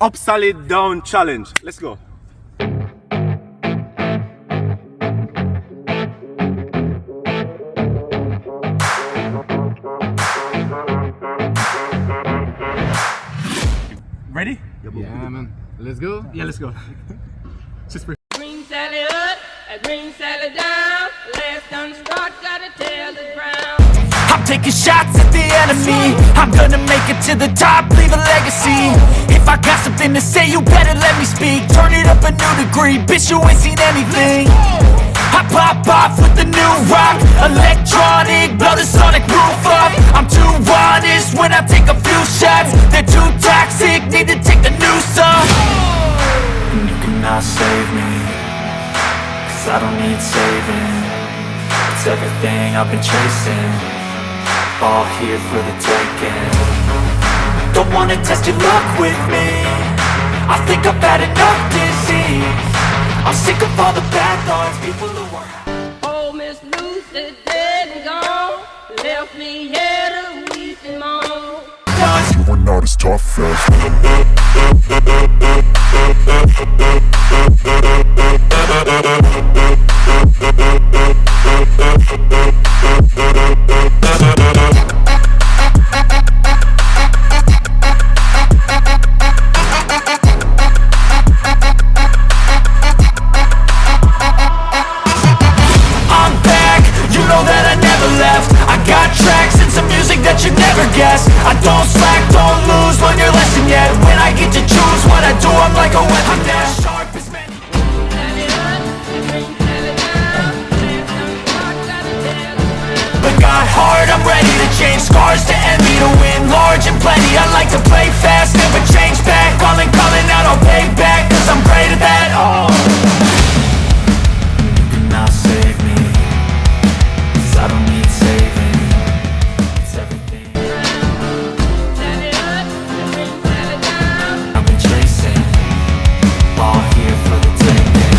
upside down challenge. Let's go. Ready? Yeah, man. Let's go. Yeah, let's go. Just for Green salad up, a green salad down. Last done start, gotta tell the ground. I'm taking shots at the enemy. I'm gonna make it to the top, leave a legacy. If I got something to say, you better let me speak. Turn it up a new degree, bitch, you ain't seen anything. I pop off with the new rock, electronic, blow the sonic roof up. I'm too honest when I take a few shots. They're too toxic, need to take the noose off. And you cannot save me, cause I don't need saving. It's everything I've been chasing, all here for the taking. Don't wanna test your luck with me, I think I've had enough disease. I'm sick of all the bad thoughts, people who are Oh, Miss Lucy dead and gone, left me here to weep and moan. You were not as tough as I don't slack, don't lose, learn your lesson yet. When I get to choose what I do, I'm like a weapon that's sharp as many. But got heart, I'm ready to change scars to envy, to win large and plenty. I like to play fast, never change back. Calling out, I'll pay back, cause I'm great at that. Oh, you cannot save me, cause I don't need saving. It's everything I've been chasing, all here for the taking.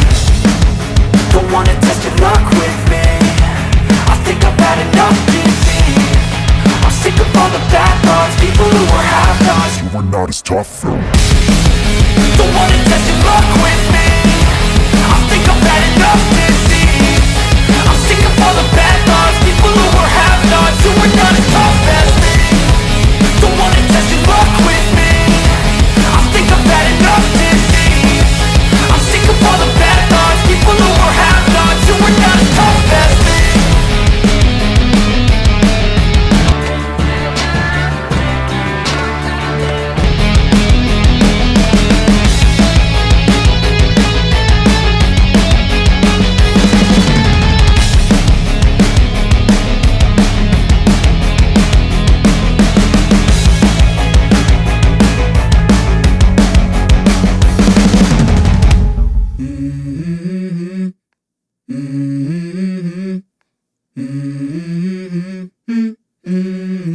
Don't wanna test your luck with me, I think I've had enough disease. I'm sick of all the bad thoughts, people who are half-nots. You were not as tough though. Don't wanna test your luck with me, I think I've had enough disease. I'm sick of all the bad thoughts, people who are half-nots, who are not as tough as me. Don't wanna test your luck with me, I think I've had enough disease. I'm sick of all the bad thoughts, people who are half-nots, who are not as tough as me.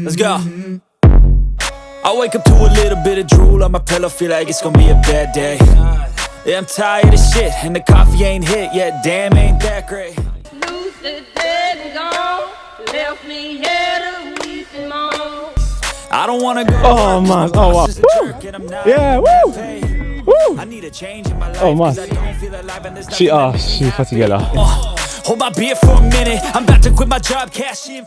Let's go. I wake up to a little bit of drool on my pillow, feel like it's gonna be a bad day. Yeah, I'm tired of shit, and the coffee ain't hit yet, damn, ain't that great. Lucy dead and gone, left me here to weep and moan. I don't wanna go. Oh man, oh wow. Woo. Yeah, woo. Woo. I need a change in my life, Oh man. 'cause I don't feel alive and there's Je suis fatigué là. Hold my beer for a minute, I'm about to quit my job, cash in.